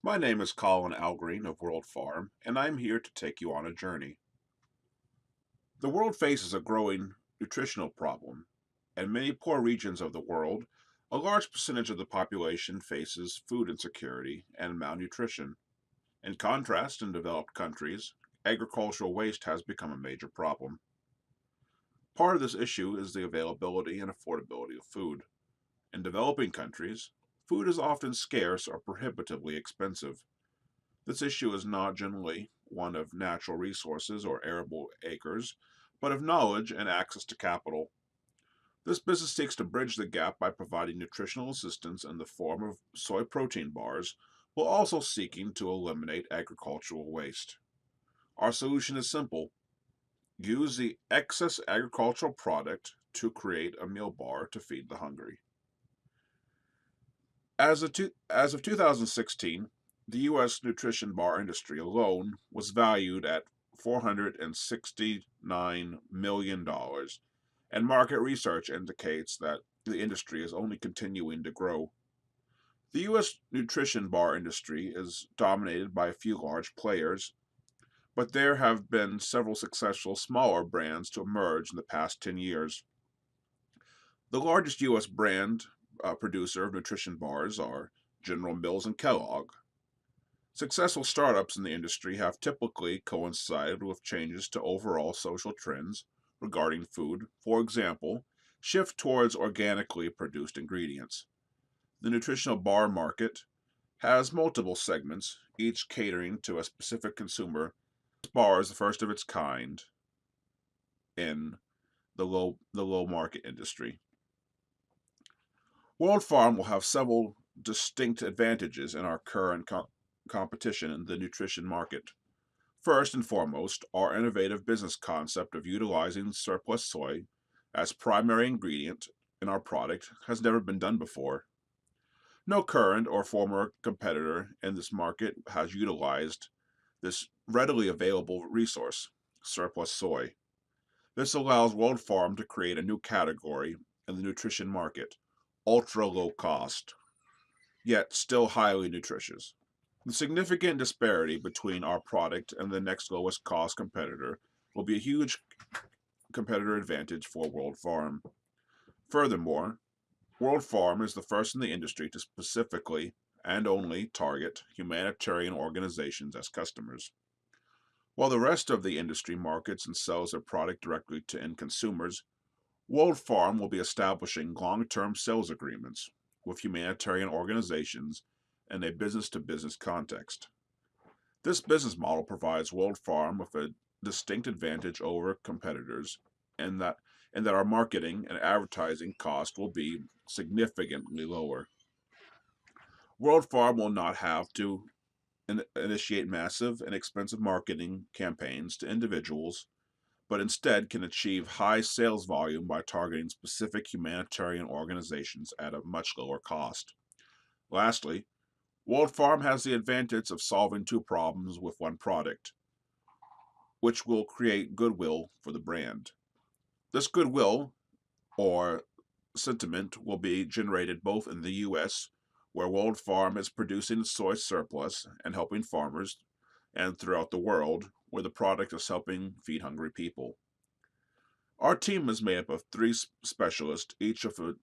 My name is Al-Greene of WorldFarm, and I'm here to take you on a journey. The world faces a growing nutritional problem. In many poor regions of the world, a large percentage of the population faces food insecurity and malnutrition. In contrast, in developed countries, agricultural waste has become a major problem. Part of this issue is the availability and affordability of food. In developing countries, food is often scarce or prohibitively expensive. This issue is not generally one of natural resources or arable acres, but of knowledge and access to capital. This business seeks to bridge the gap by providing nutritional assistance in the form of soy protein bars, while also seeking to eliminate agricultural waste. Our solution is simple: use the excess agricultural product to create a meal bar to feed the hungry. As of 2016, the U.S. nutrition bar industry alone was valued at $469 million, and market research indicates that the industry is only continuing to grow. The U.S. nutrition bar industry is dominated by a few large players, but there have been several successful smaller brands to emerge in the past 10 years. The largest U.S. brand producer of nutrition bars are General Mills and Kellogg. Successful startups in the industry have typically coincided with changes to overall social trends regarding food. For example, shift towards organically produced ingredients. The nutritional bar market has multiple segments, each catering to a specific consumer. This bar is the first of its kind in the low market industry. World Farm will have several distinct advantages in our current competition in the nutrition market. First and foremost, our innovative business concept of utilizing surplus soy as primary ingredient in our product has never been done before. No current or former competitor in this market has utilized this readily available resource, surplus soy. This allows World Farm to create a new category in the nutrition market: ultra low cost, yet still highly nutritious. The significant disparity between our product and the next lowest cost competitor will be a huge competitor advantage for World Farm. Furthermore, World Farm is the first in the industry to specifically and only target humanitarian organizations as customers. While the rest of the industry markets and sells their product directly to end consumers, World Farm will be establishing long term sales agreements with humanitarian organizations in a business to business context. This business model provides World Farm with a distinct advantage over competitors in that our marketing and advertising cost will be significantly lower. World Farm will not have to initiate massive and expensive marketing campaigns to individuals, but instead can achieve high sales volume by targeting specific humanitarian organizations at a much lower cost. Lastly, World Farm has the advantage of solving two problems with one product, which will create goodwill for the brand. This goodwill, or sentiment, will be generated both in the U.S., where World Farm is producing soy surplus and helping farmers, and throughout the world, where the product is helping feed hungry people. Our team is made up of three specialists, each of a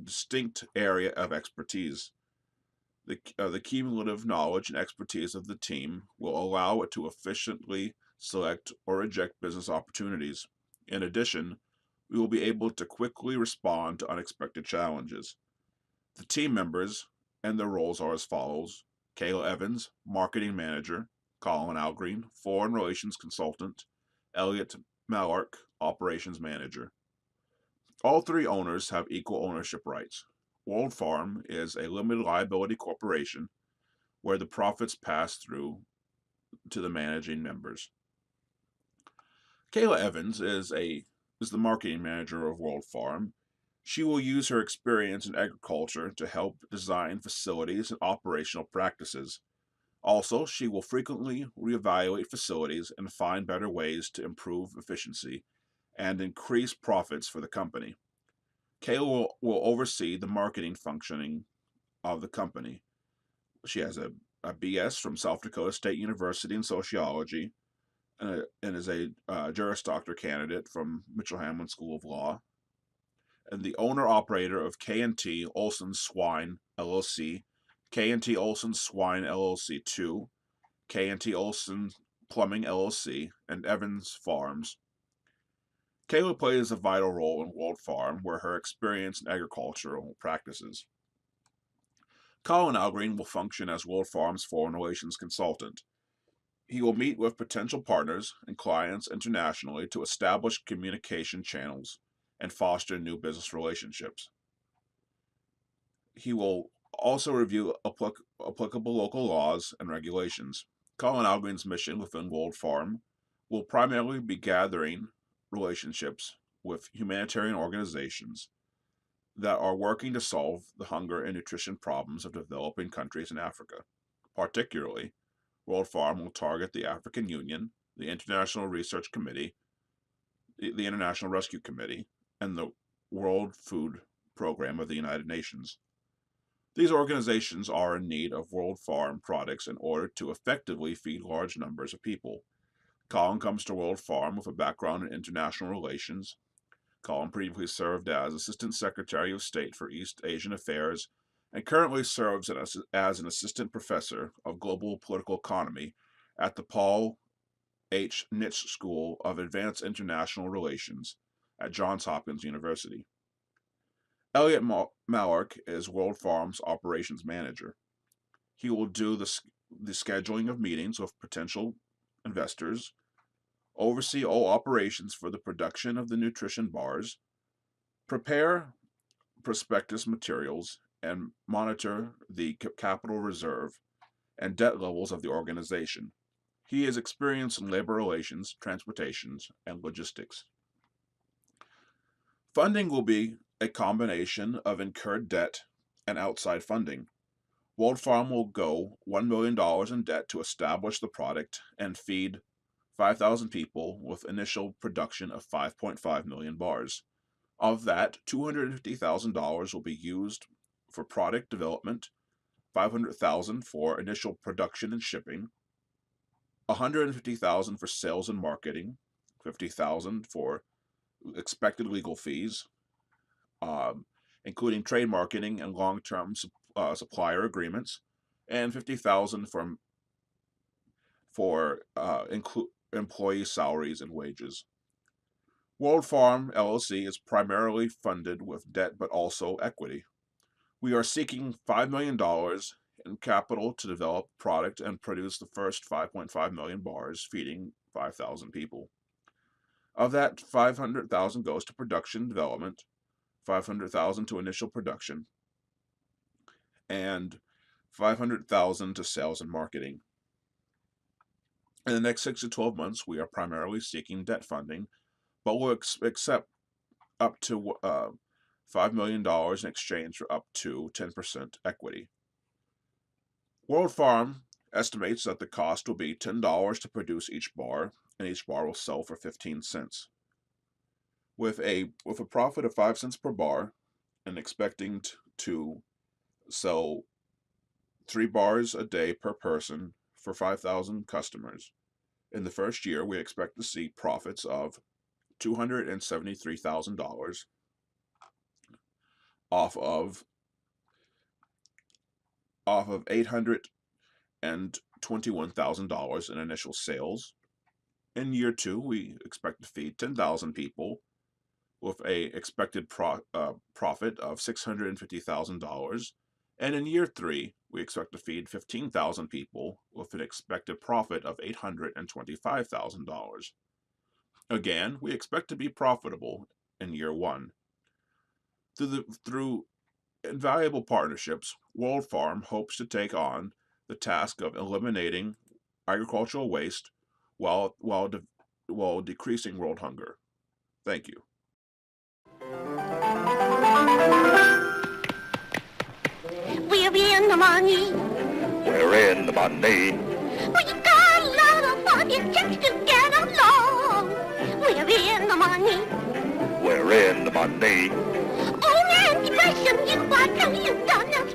distinct area of expertise. The cumulative knowledge and expertise of the team will allow it to efficiently select or reject business opportunities. In addition, we will be able to quickly respond to unexpected challenges. The team members and their roles are as follows: Kayla Evans, Marketing Manager; Al-Greene, Foreign Relations Consultant; Elliot Malark, Operations Manager. All three owners have equal ownership rights. World Farm is a limited liability corporation where the profits pass through to the managing members. Kayla Evans is the marketing manager of World Farm. She will use her experience in agriculture to help design facilities and operational practices. Also, she will frequently reevaluate facilities and find better ways to improve efficiency and increase profits for the company. Kayla will oversee the marketing functioning of the company. She has a a BS from South Dakota State University in sociology, and is a Juris Doctor candidate from Mitchell-Hamlin School of Law, and the owner-operator of K&T Olson Swine LLC, K&T Olson Swine LLC 2, K&T Olson Plumbing LLC, and Evans Farms. Kayla plays a vital role in WorldFarm, where her experience in agricultural practices. Colin Al-Greene will function as WorldFarm's foreign relations consultant. He will meet with potential partners and clients internationally to establish communication channels and foster new business relationships. He will also review applicable local laws and regulations. Colin Al-Greene's mission within WorldFarm will primarily be gathering relationships with humanitarian organizations that are working to solve the hunger and nutrition problems of developing countries in Africa. Particularly, WorldFarm will target the African Union, the International Research Committee, the International Rescue Committee, and the World Food Program of the United Nations. These organizations are in need of WorldFarm products in order to effectively feed large numbers of people. Colin comes to WorldFarm with a background in international relations. Colin previously served as Assistant Secretary of State for East Asian Affairs and currently serves as an Assistant Professor of Global Political Economy at the Paul H. Nitsch School of Advanced International Relations at Johns Hopkins University. Elliot Mallock is WorldFarm's operations manager. He will do the scheduling of meetings with potential investors, oversee all operations for the production of the nutrition bars, prepare prospectus materials, and monitor the capital reserve and debt levels of the organization. He is experienced in labor relations, transportation, and logistics. Funding will be a combination of incurred debt and outside funding. WorldFarm will go $1 million in debt to establish the product and feed 5,000 people with initial production of 5.5 million bars. Of that, $250,000 will be used for product development, $500,000 for initial production and shipping, $150,000 for sales and marketing, $50,000 for expected legal fees, including trade marketing and long-term supplier agreements, and $50,000 for employee salaries and wages. WorldFarm LLC is primarily funded with debt but also equity. We are seeking $5 million in capital to develop product and produce the first 5.5 million bars, feeding 5,000 people. Of that, $500,000 goes to production development, $500,000 to initial production, and $500,000 to sales and marketing. In the next 6 to 12 months, we are primarily seeking debt funding, but will accept up to $5 million in exchange for up to 10% equity. WorldFarm estimates that the cost will be $10 to produce each bar, and each bar will sell for 15 cents. With a profit of 5 cents per bar, and expecting to sell 3 bars a day per person for 5,000 customers. In the first year, we expect to see profits of $273,000 off of $821,000 in initial sales. In year 2, we expect to feed 10,000 people with a expected profit of $650,000. And in year 3, we expect to feed 15,000 people with an expected profit of $825,000. Again, we expect to be profitable in year 1. Through invaluable partnerships, WorldFarm hopes to take on the task of eliminating agricultural waste while decreasing world hunger. Thank you. We're in the money. We're in the money. We got a lot of fun, it takes to get along. We're in the money. We're in the money. Oh, man, depression, you are till you've done us